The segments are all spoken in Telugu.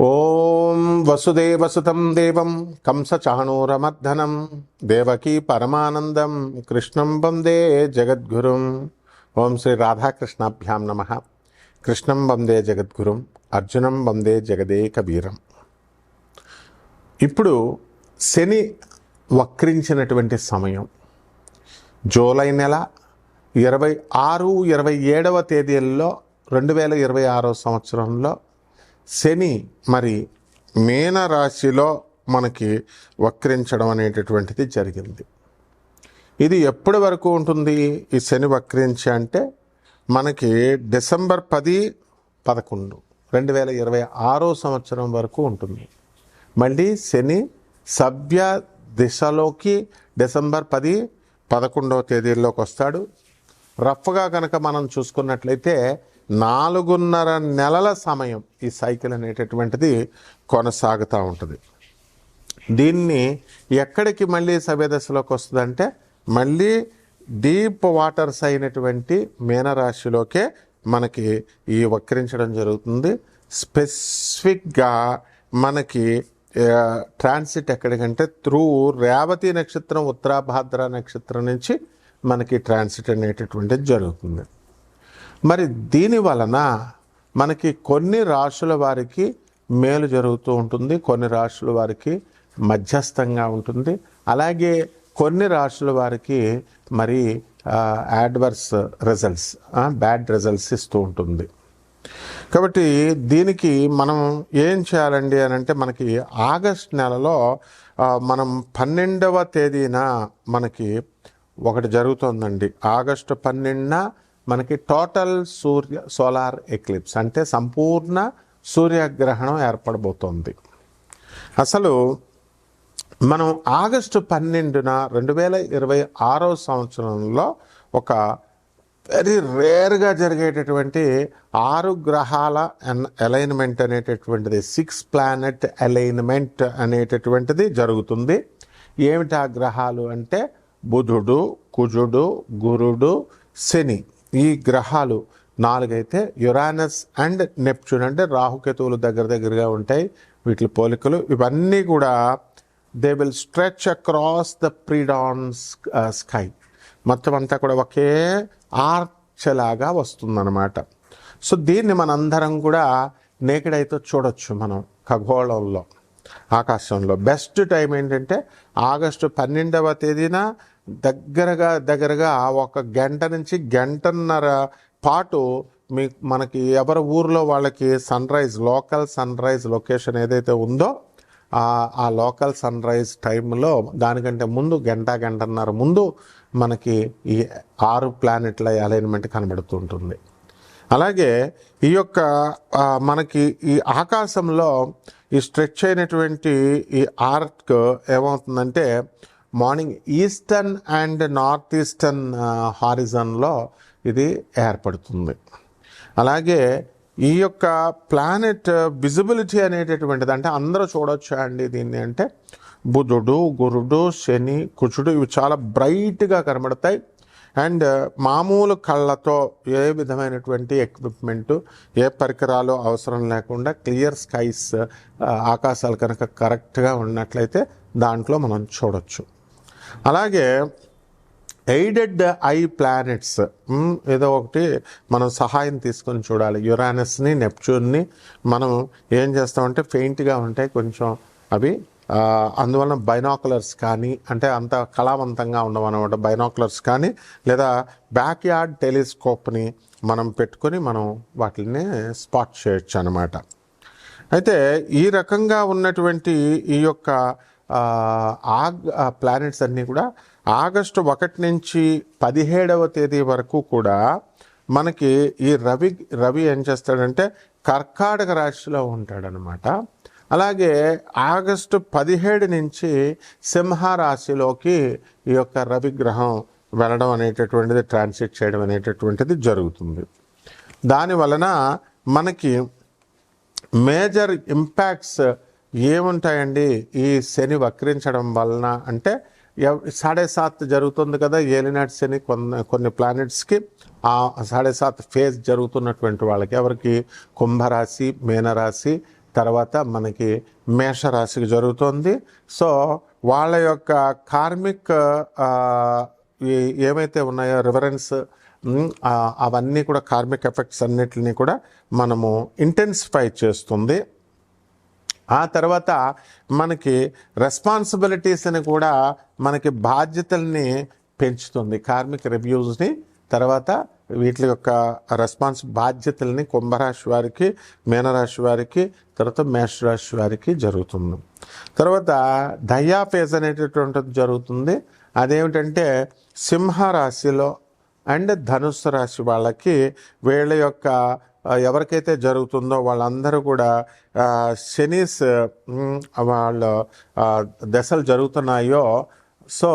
ఓం వసుదేవసుతం దేవం కంసచాణూరమర్దనం దేవకీ పరమానందం కృష్ణం వందే జగద్గురుం. ఓం శ్రీ రాధాకృష్ణాభ్యాం నమః. కృష్ణం వందే జగద్గురుం, అర్జునం వందే జగదేకవీరం. ఇప్పుడు శని వక్రించినటువంటి సమయం జూలై నెల 26, 27వ తేదీల్లో 2026 సంవత్సరంలో శని మరి మీనరాశిలో మనకి వక్రించడం అనేటటువంటిది జరిగింది. ఇది ఎప్పటి వరకు ఉంటుంది ఈ శని వక్రించి అంటే మనకి డిసెంబర్ 10, 11, 2026 సంవత్సరం వరకు ఉంటుంది. మళ్ళీ శని సవ్య దిశలోకి డిసెంబర్ 10, 11వ తేదీల్లోకి వస్తాడు. రఫ్గా కనుక మనం చూసుకున్నట్లయితే 4.5 నెలల సమయం ఈ సైకిల్ అనేటటువంటిది కొనసాగుతూ ఉంటుంది. దీన్ని ఎక్కడికి మళ్ళీ సవ్యదశలోకి వస్తుందంటే మళ్ళీ డీప్ వాటర్స్ అయినటువంటి మీనరాశిలోకే మనకి ఈ వక్రించడం జరుగుతుంది. స్పెసిఫిక్గా మనకి ట్రాన్సిట్ ఎక్కడికంటే త్రూ రేవతి నక్షత్రం, ఉత్తరాభాద్ర నక్షత్రం నుంచి మనకి ట్రాన్సిట్ అనేటటువంటిది జరుగుతుంది. మరి దీని వలన మనకి కొన్ని రాశుల వారికి మేలు జరుగుతూ ఉంటుంది, కొన్ని రాశుల వారికి మధ్యస్థంగా ఉంటుంది, అలాగే కొన్ని రాశుల వారికి మరి యాడ్వర్స్ రిజల్ట్స్, బ్యాడ్ రిజల్ట్స్ ఇస్తూ ఉంటుంది. కాబట్టి దీనికి మనం ఏం చేయాలండి అని అంటే మనకి ఆగస్ట్ నెలలో మనం 12వ తేదీన మనకి ఒకటి జరుగుతుందండి. ఆగస్టు 12న మనకి టోటల్ సోలార్ ఎక్లిప్స్ అంటే సంపూర్ణ సూర్యగ్రహణం ఏర్పడబోతోంది. అసలు మనం ఆగస్టు 12న 2026 సంవత్సరంలో ఒక వెరీ రేర్గా జరిగేటటువంటి 6 గ్రహాల అలైన్మెంట్ అనేటటువంటిది, 6 ప్లానెట్ అలైన్మెంట్ అనేటటువంటిది జరుగుతుంది. ఏమిటి ఆ గ్రహాలు అంటే బుధుడు, కుజుడు, గురుడు, శని. ఈ గ్రహాలు 4 అయితే యురానస్ అండ్ నెప్ట్యూన్ అంటే రాహుకేతువులు దగ్గరగా ఉంటాయి. వీటి పోలికలు ఇవన్నీ కూడా they will stretch across the predawn sky. మొత్తం అంతా కూడా ఒకే ఆర్చ్ లాగా వస్తుందన్నమాట. సో దీన్ని మనందరం కూడా నేకెడైతే చూడొచ్చు మనం ఖగోళంలో, ఆకాశంలో. బెస్ట్ టైం ఏంటంటే ఆగస్టు 12వ తేదీన దగ్గరగా 1 గంట నుంచి 1.5 పాటు మనకి ఎవరి ఊర్లో వాళ్ళకి లోకల్ సన్ రైజ్ లొకేషన్ ఏదైతే ఉందో ఆ లోకల్ సన్ రైజ్ టైంలో దానికంటే ముందు 1.5 ముందు మనకి ఈ 6 ప్లానెట్ల అలైన్మెంట్ కనబడుతూ ఉంటుంది. అలాగే ఈ యొక్క మనకి ఈ ఆకాశంలో ఈ స్ట్రెచ్ అయినటువంటి ఈ ఆర్క్ ఏమవుతుందంటే morning eastern and north eastern హారిజన్లో ఇది ఏర్పడుతుంది. అలాగే ఈ యొక్క ప్లానెట్ విజిబిలిటీ అనేటటువంటిది అంటే అందరూ చూడొచ్చు అండి దీన్ని అంటే బుధుడు, గురుడు, శని, కుజుడు ఇవి చాలా బ్రైట్గా కనబడతాయి. అండ్ మామూలు కళ్ళతో ఏ విధమైనటువంటి ఎక్విప్మెంటు, ఏ పరికరాలు అవసరం లేకుండా క్లియర్ స్కైస్, ఆకాశాలు కనుక కరెక్ట్గా ఉన్నట్లయితే దాంట్లో మనం చూడొచ్చు. అలాగే ఎయిడెడ్ ఐ ప్లానెట్స్ ఏదో ఒకటి మనం సహాయం తీసుకొని చూడాలి. యురానస్ని, నెప్ట్యూన్ని మనం ఏం చేస్తామంటే ఫెయింట్గా ఉంటాయి కొంచెం అవి, అందువలన బైనాకులర్స్ కానీ అంటే అంత కళావంతంగా ఉండవన్నమాట. బైనాకులర్స్ కానీ లేదా బ్యాక్ యార్డ్ టెలిస్కోప్ని మనం పెట్టుకొని మనం వాటిని స్పాట్ చేయొచ్చు అన్నమాట. అయితే ఈ రకంగా ఉన్నటువంటి ఈ యొక్క ప్లానెట్స్ అన్నీ కూడా ఆగస్టు 1 నుంచి 17వ తేదీ వరకు కూడా మనకి ఈ రవి ఏం చేస్తాడంటే కర్కాటక రాశిలో ఉంటాడనమాట. అలాగే ఆగస్టు 17 నుంచి సింహరాశిలోకి ఈ యొక్క రవి గ్రహం వెళ్ళడం అనేటటువంటిది, ట్రాన్సిట్ చేయడం అనేటటువంటిది జరుగుతుంది. దాని వలన మనకి మేజర్ ఇంపాక్ట్స్ ఏముంటాయండి ఈ శని వక్రించడం వలన అంటే 7.5 జరుగుతుంది కదా ఏలినాటి శని కొన్ని ప్లానెట్స్కి. ఆ 7.5 ఫేజ్ జరుగుతున్నటువంటి వాళ్ళకి ఎవరికి కుంభరాశి, మీనరాశి తర్వాత మనకి మేషరాశికి జరుగుతుంది. సో వాళ్ళ యొక్క కార్మిక్ ఏమైతే ఉన్నాయో రివరెన్స్, అవన్నీ కూడా కార్మిక్ ఎఫెక్ట్స్ అన్నిటిని కూడా మనము ఇంటెన్సిఫై చేస్తుంది. ఆ తర్వాత మనకి రెస్పాన్సిబిలిటీస్ని కూడా మనకి బాధ్యతల్ని పెంచుతుంది. కార్మిక రివ్యూస్ని తర్వాత వీటి యొక్క బాధ్యతల్ని కుంభరాశి వారికి, మీనరాశి వారికి, తర్వాత మేషరాశి వారికి జరుగుతుంది. తర్వాత దయా ఫేజ్ అనేటటువంటిది జరుగుతుంది. అదేమిటంటే సింహరాశిలో అండ్ ధనుస్సు రాశి వాళ్ళకి వీళ్ళ యొక్క ఎవరికైతే జరుగుతుందో వాళ్ళందరూ కూడా శనీస్ వాళ్ళ దశలు జరుగుతున్నాయో, సో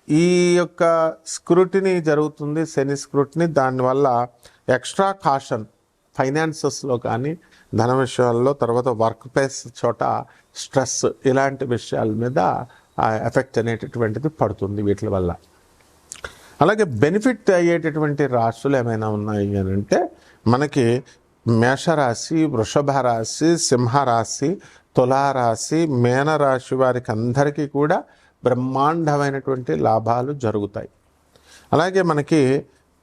ఈ యొక్క స్క్రూటినీ జరుగుతుంది, శని స్క్రూటినీ. దానివల్ల ఎక్స్ట్రా కాషన్ ఫైనాన్సెస్లో కానీ, ధన విషయాల్లో, తర్వాత వర్క్ ప్లేస్ చోట స్ట్రెస్, ఇలాంటి విషయాల మీద ఎఫెక్ట్ అనేటటువంటిది పడుతుంది వీటి వల్ల. అలాగే బెనిఫిట్ అయ్యేటటువంటి రాశులు ఏమైనా ఉన్నాయి అని అంటే మనకి మేషరాశి, వృషభ రాశి, సింహరాశి, తులారాశి, మీనరాశి వారికి అందరికీ కూడా బ్రహ్మాండమైనటువంటి లాభాలు జరుగుతాయి. అలాగే మనకి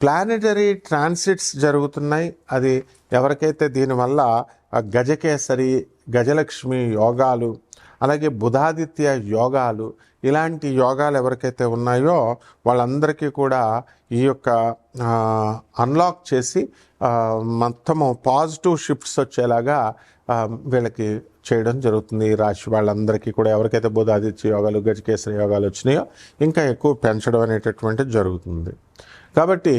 ప్లానెటరీ ట్రాన్సిట్స్ జరుగుతున్నాయి. అది ఎవరికైతే దీనివల్ల గజకేసరి, గజలక్ష్మి యోగాలు, అలాగే బుధాదిత్య యోగాలు, ఇలాంటి యోగాలు ఎవరికైతే ఉన్నాయో వాళ్ళందరికీ కూడా ఈ యొక్క అన్లాక్ చేసి మొత్తము పాజిటివ్ షిఫ్ట్స్ వచ్చేలాగా వీళ్ళకి చేయడం జరుగుతుంది. ఈ రాశి వాళ్ళందరికీ కూడా ఎవరికైతే బుధాదిత్య యోగాలు, గజకేసరి యోగాలు వచ్చినాయో ఇంకా ఎక్కువ పెంచడం అనేటటువంటిది జరుగుతుంది. కాబట్టి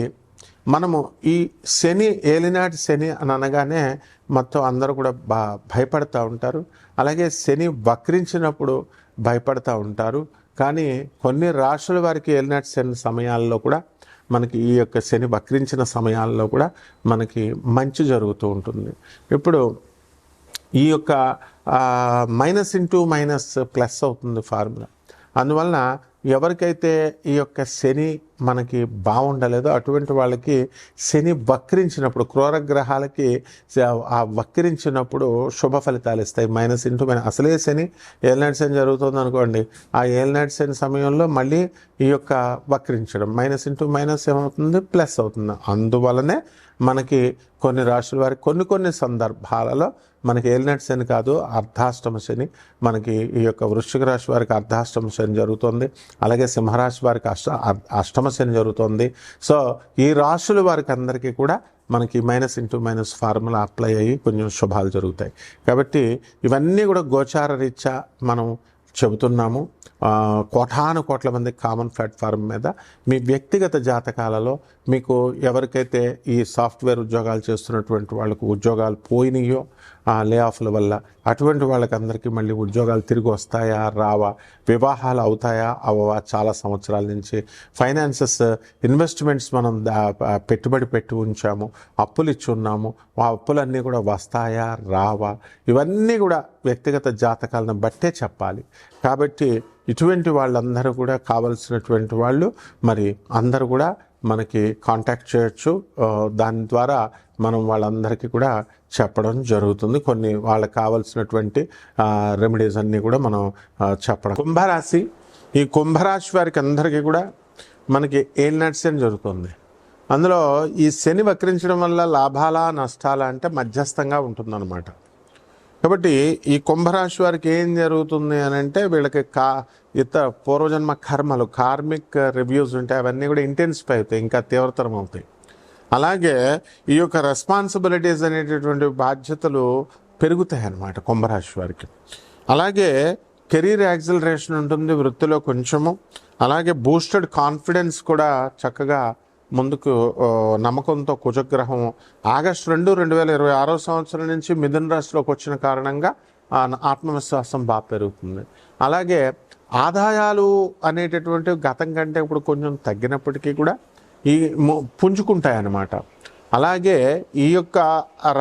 మనము ఈ శని, ఏలినాటి శని అని అనగానే మొత్తం అందరూ కూడా భయపడతా ఉంటారు. అలాగే శని వక్రించినప్పుడు భయపడతా ఉంటారు. కానీ కొన్ని రాశుల వారికి ఏలినాటి శని సమయాల్లో కూడా మనకి ఈ యొక్క శని వక్రించిన సమయాల్లో కూడా మనకి మంచి జరుగుతూ ఉంటుంది. ఇప్పుడు ఈ యొక్క మైనస్ ఇంటూ మైనస్ ప్లస్ అవుతుంది ఫార్ములా. అందువలన ఎవరికైతే ఈ యొక్క శని మనకి బాగుండలేదో అటువంటి వాళ్ళకి శని వక్రించినప్పుడు, క్రూర గ్రహాలకి ఆ వక్రించినప్పుడు శుభ ఫలితాలు ఇస్తాయి. మైనస్ ఇంటూ మైనస్, అసలే శని ఏలినాటి శని జరుగుతుంది అనుకోండి, ఆ ఏలినాటి శని సమయంలో మళ్ళీ ఈ యొక్క వక్రించడం మైనస్ ఇంటూ మైనస్ ఏమవుతుంది, ప్లస్ అవుతుంది. అందువలనే మనకి కొన్ని రాశుల వారికి కొన్ని సందర్భాలలో మనకి ఏలినాటి శని కాదు, అర్ధాష్టమ శని, మనకి ఈ యొక్క వృశ్చిక రాశి వారికి అర్ధాష్టమ శని జరుగుతుంది. అలాగే సింహరాశి వారికి అష్టమ శని జరుగుతుంది. సో ఈ రాశుల వారికి అందరికీ కూడా మనకి minus into minus formula apply అయ్యి కొంచెం శుభాలు జరుగుతాయి. కాబట్టి ఇవన్నీ కూడా గోచార రీత్యా మనం చెబుతున్నాము. కోటాను కోట్ల మంది కామన్ ప్లాట్ఫామ్ మీద మీ వ్యక్తిగత జాతకాలలో మీకు ఎవరికైతే ఈ సాఫ్ట్వేర్ ఉద్యోగాలు చేస్తున్నటువంటి వాళ్ళకు ఉద్యోగాలు పోయినాయో లే ఆఫ్ల వల్ల, అటువంటి వాళ్ళకందరికీ మళ్ళీ ఉద్యోగాలు తిరిగి వస్తాయా రావా, వివాహాలు అవుతాయా అవవా, చాలా సంవత్సరాల నుంచి ఫైనాన్సెస్ ఇన్వెస్ట్మెంట్స్ మనం పెట్టుబడి పెట్టి ఉంచాము, అప్పులు ఇచ్చి ఉన్నాము, ఆ అప్పులన్నీ కూడా వస్తాయా రావా, ఇవన్నీ కూడా వ్యక్తిగత జాతకాలను బట్టే చెప్పాలి. కాబట్టి ఇటువంటి వాళ్ళందరూ కూడా కావలసినటువంటి వాళ్ళు మరి అందరూ కూడా మనకి కాంటాక్ట్ చేయొచ్చు. దాని ద్వారా మనం వాళ్ళందరికీ కూడా చెప్పడం జరుగుతుంది. కొన్ని వాళ్ళకి కావాల్సినటువంటి రెమెడీస్ అన్నీ కూడా మనం చెప్పడం. కుంభరాశి, ఈ కుంభరాశి వారికి అందరికీ కూడా మనకి ఏలినాటి శని జరుగుతుంది. అందులో ఈ శని వక్రించడం వల్ల లాభాలా నష్టాలా అంటే మధ్యస్థంగా ఉంటుందన్నమాట. కాబట్టి ఈ కుంభరాశి వారికి ఏం జరుగుతుంది అని అంటే వీళ్ళకి పూర్వజన్మ కర్మలు, కార్మిక్ రివ్యూస్ ఉంటాయి, అవన్నీ కూడా ఇంటెన్సిఫై అవుతాయి, ఇంకా తీవ్రతరం అవుతాయి. అలాగే ఈ యొక్క రెస్పాన్సిబిలిటీస్ అనేటటువంటి బాధ్యతలు పెరుగుతాయి అన్నమాట కుంభరాశి వారికి. అలాగే కెరీర్ యాక్సిలరేషన్ ఉంటుంది వృత్తిలో కొంచెము. అలాగే బూస్టెడ్ కాన్ఫిడెన్స్ కూడా చక్కగా ముందుకు నమ్మకంతో కుజగ్రహం ఆగస్టు 2, 2026 సంవత్సరం నుంచి మిథున రాశిలోకి వచ్చిన కారణంగా ఆత్మవిశ్వాసం బాగా పెరుగుతుంది. అలాగే ఆదాయాలు అనేటటువంటి గతం కంటే ఇప్పుడు కొంచెం తగ్గినప్పటికీ కూడా ఈ పుంజుకుంటాయి అన్నమాట. అలాగే ఈ యొక్క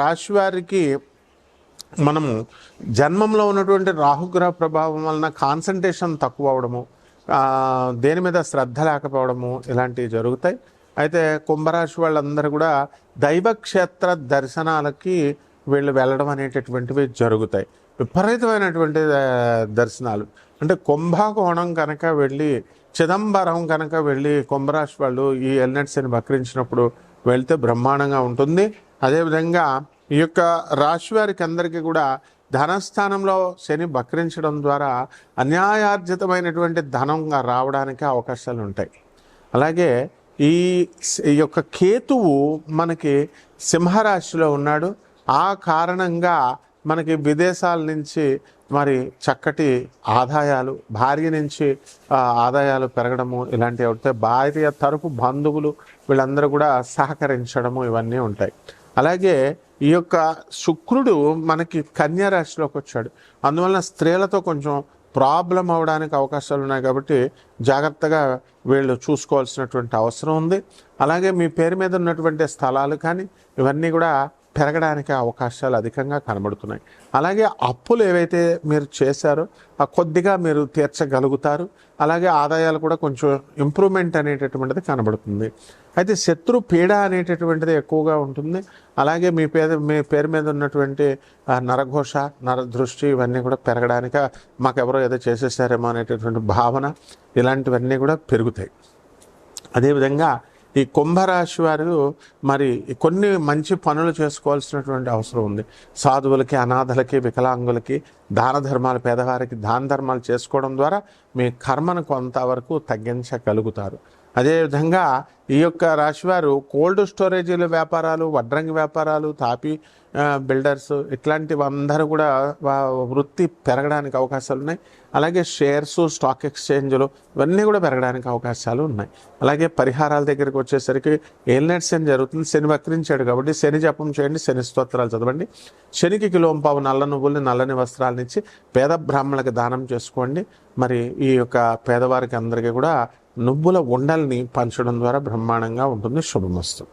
రాశి వారికి మనము జన్మంలో ఉన్నటువంటి రాహుగ్రహ ప్రభావం వలన కాన్సన్ట్రేషన్ తక్కువ అవడము, దేని మీద శ్రద్ధ లేకపోవడము ఇలాంటివి జరుగుతాయి. అయితే కుంభరాశి వాళ్ళందరూ కూడా దైవక్షేత్ర దర్శనాలకి వీళ్ళు వెళ్ళడం అనేటటువంటివి జరుగుతాయి. విపరీతమైనటువంటి దర్శనాలు. అంటే కుంభకోణం కనుక వెళ్ళి, చిదంబరం కనుక వెళ్ళి కుంభరాశి వాళ్ళు ఈ ఎల్నెట్స్ని వక్రించినప్పుడు వెళ్తే బ్రహ్మాండంగా ఉంటుంది. అదేవిధంగా ఈ యొక్క రాశి వారికి అందరికీ కూడా ధనస్థానంలో శని వక్రించడం ద్వారా అన్యాయార్జితమైనటువంటి ధనంగా రావడానికి అవకాశాలు ఉంటాయి. అలాగే ఈ యొక్క కేతువు మనకి సింహరాశిలో ఉన్నాడు. ఆ కారణంగా మనకి విదేశాల నుంచి మరి చక్కటి ఆదాయాలు, భార్య నుంచి ఆదాయాలు పెరగడము ఇలాంటివి అవుతాయి. భార్య తరపు బంధువులు వీళ్ళందరూ కూడా సహకరించడము ఇవన్నీ ఉంటాయి. అలాగే ఈ యొక్క శుక్రుడు మనకి కన్యా రాశిలోకి వచ్చాడు. అందువలన స్త్రీలతో కొంచెం ప్రాబ్లం అవడానికి అవకాశాలు ఉన్నాయి. కాబట్టి జాగ్రత్తగా వీళ్ళు చూసుకోవాల్సినటువంటి అవసరం ఉంది. అలాగే మీ పేరు మీద ఉన్నటువంటి స్థలాలు కానీ ఇవన్నీ కూడా పెరగడానికి అవకాశాలు అధికంగా కనబడుతున్నాయి. అలాగే అప్పులు ఏవైతే మీరు చేశారో కొద్దిగా మీరు తీర్చగలుగుతారు. అలాగే ఆదాయాలు కూడా కొంచెం ఇంప్రూవ్మెంట్ అనేటటువంటిది కనబడుతుంది. అయితే శత్రు పీడ అనేటటువంటిది ఎక్కువగా ఉంటుంది. అలాగే మీ పేరు మీద ఉన్నటువంటి నరఘోష, నరదృష్టి ఇవన్నీ కూడా పెరగడానికి, మాకెవరో ఏదో చేసేసారేమో అనేటటువంటి భావన ఇలాంటివన్నీ కూడా పెరుగుతాయి. అదేవిధంగా ఈ కుంభరాశి వారు మరి కొన్ని మంచి పనులు చేసుకోవాల్సినటువంటి అవసరం ఉంది. సాధువులకి, అనాథలకి, వికలాంగులకి దాన ధర్మాలు, పేదవారికి దాన ధర్మాలు చేసుకోవడం ద్వారా మీ కర్మను కొంతవరకు తగ్గించగలుగుతారు. అదేవిధంగా ఈ యొక్క రాశివారు కోల్డ్ స్టోరేజీల వ్యాపారాలు, వడ్రంగి వ్యాపారాలు, తాపి బిల్డర్స్ ఇట్లాంటివి అందరూ కూడా వృత్తి పెరగడానికి అవకాశాలు ఉన్నాయి. అలాగే షేర్స్, స్టాక్ ఎక్స్చేంజ్లు ఇవన్నీ కూడా పెరగడానికి అవకాశాలు ఉన్నాయి. అలాగే పరిహారాల దగ్గరికి వచ్చేసరికి ఏల్నెట్ శని జరుగుతుంది. శని వక్రించాడు కాబట్టి శని జపం చేయండి, శని స్తోత్రాలు చదవండి. శనికి కిలోంపావు నల్ల నువ్వుల్ని, నల్లని వస్త్రాలనిచ్చి పేద బ్రాహ్మణులకు దానం చేసుకోండి. మరి ఈ యొక్క పేదవారికి అందరికీ కూడా నువ్వుల ఉండల్ని పంచడం ద్వారా బ్రహ్మాండంగా ఉంటుంది. శుభమస్తు.